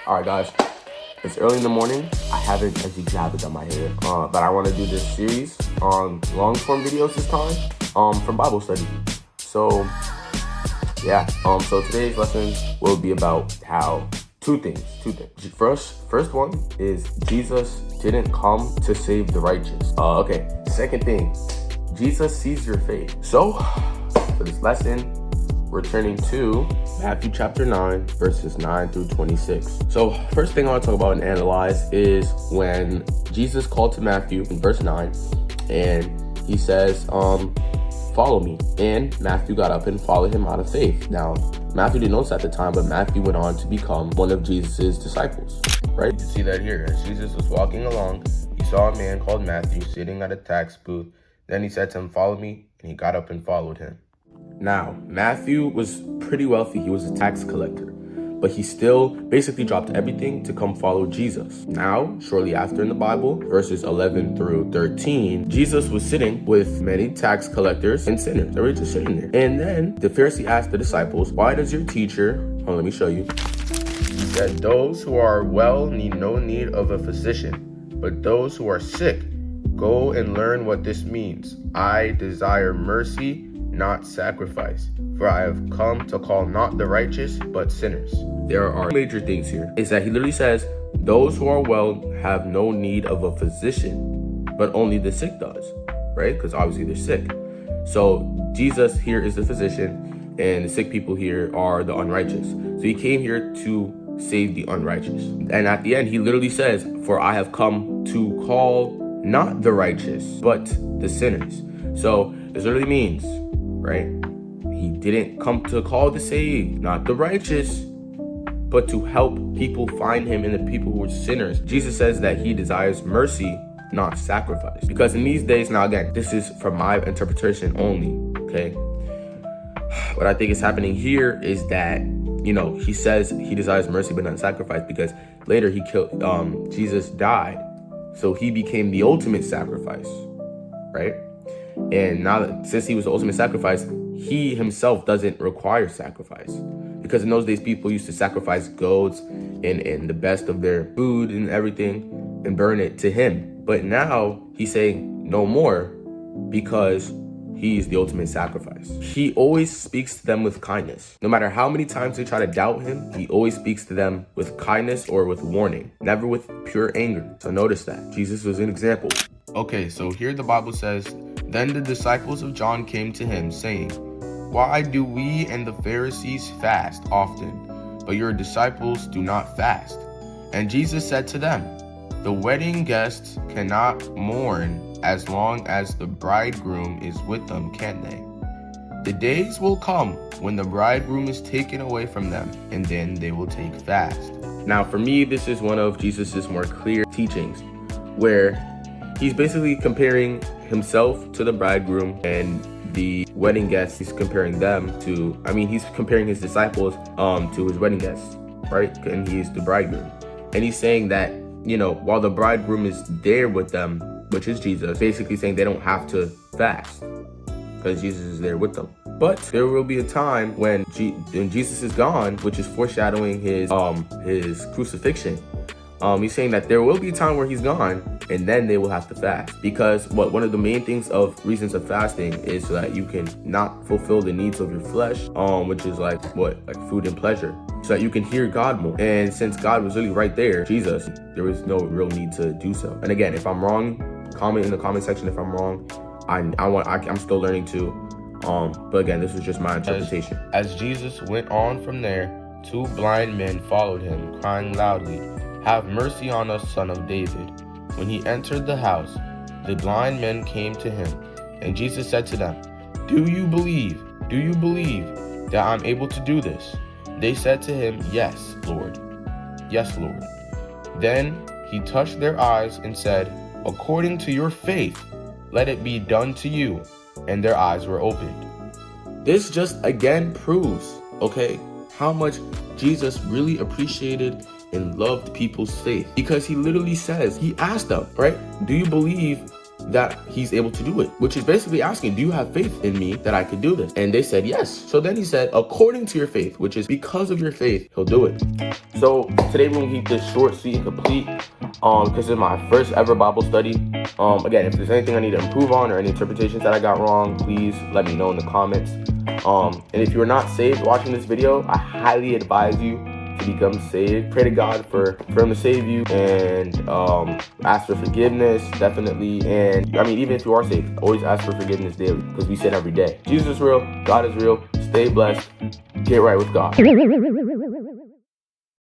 All right, guys, it's early in the morning. I haven't actually done my hair, but I want to do this series on long form videos this time, from Bible study. So yeah, so today's lesson will be about how two things. First one is Jesus didn't come to save the righteous. Okay. Second thing, Jesus sees your faith. So for this lesson, we're turning to Matthew chapter 9, verses 9 through 26. So first thing I want to talk about and analyze is when Jesus called to Matthew in verse 9, and he says, follow me. And Matthew got up and followed him out of faith. Now, Matthew didn't know this at the time, but Matthew went on to become one of Jesus's disciples, right? You can see that here. As Jesus was walking along, he saw a man called Matthew sitting at a tax booth. Then he said to him, follow me, and he got up and followed him. Now, Matthew was pretty wealthy. He was a tax collector, but he still basically dropped everything to come follow Jesus. Now, shortly after in the Bible, verses 11 through 13, Jesus was sitting with many tax collectors and sinners. They were just sitting there. And then the Pharisee asked the disciples, why does your teacher, let me show you, that those who are well need no need of a physician, but those who are sick, go and learn what this means. I desire mercy, not sacrifice, for I have come to call not the righteous, but sinners. There are major things here, is that he literally says, those who are well have no need of a physician, but only the sick does, right? Because obviously they're sick. So Jesus here is the physician, and the sick people here are the unrighteous. So he came here to save the unrighteous. And at the end, he literally says, for I have come to call not the righteous, but the sinners. So this literally means, right? He didn't come to call the saved, not the righteous, but to help people find him and the people who are sinners. Jesus says that he desires mercy, not sacrifice. Because in these days, now again, this is from my interpretation only, okay? What I think is happening here is that, he says he desires mercy, but not sacrifice, because later Jesus died. So he became the ultimate sacrifice, right? And now that since he was the ultimate sacrifice, he himself doesn't require sacrifice. Because in those days, people used to sacrifice goats and the best of their food and everything and burn it to him. But now he's saying no more, because he's the ultimate sacrifice. He always speaks to them with kindness. No matter how many times they try to doubt him, he always speaks to them with kindness or with warning, never with pure anger. So notice that. Jesus was an example. Okay, so here the Bible says, then the disciples of John came to him, saying, why do we and the Pharisees fast often, but your disciples do not fast? And Jesus said to them, the wedding guests cannot mourn as long as the bridegroom is with them, can they? The days will come when the bridegroom is taken away from them, and then they will take fast. Now, for me, this is one of Jesus's more clear teachings, where he's basically comparing himself to the bridegroom, and the wedding guests, he's comparing them to, he's comparing his disciples to his wedding guests, right? And he's the bridegroom. And he's saying that, while the bridegroom is there with them, which is Jesus, basically saying they don't have to fast because Jesus is there with them. But there will be a time when Jesus is gone, which is foreshadowing his crucifixion. He's saying that there will be a time where he's gone, and then they will have to fast. Because one of the main reasons of fasting is so that you can not fulfill the needs of your flesh, which is like food and pleasure, so that you can hear God more. And since God was really right there, Jesus, there was no real need to do so. And again, if I'm wrong, comment in the comment section if I'm wrong. I'm still learning too. But again, this was just my interpretation. As Jesus went on from there, two blind men followed him, crying loudly, have mercy on us, Son of David. When he entered the house, the blind men came to him, and Jesus said to them, do you believe that I'm able to do this? They said to him, yes, Lord. Then he touched their eyes and said, according to your faith, let it be done to you. And their eyes were opened. This just again proves, how much Jesus really appreciated and loved people's faith. Because he literally says, he asked them, right? Do you believe that he's able to do it, which is basically asking, do you have faith in me that I could do this? And they said yes. So then he said, according to your faith, which is because of your faith, he'll do it. So today we're gonna keep this short, sweet, and complete. Because it's my first ever Bible study. Again, if there's anything I need to improve on or any interpretations that I got wrong, please let me know in the comments. And if you're not saved watching this video, I highly advise you to become saved. Pray to God for him to save you, and ask for forgiveness, definitely. And I mean, even if you are saved, always ask for forgiveness daily, because we sin every day. Jesus is real, God is real. Stay blessed, get right with God.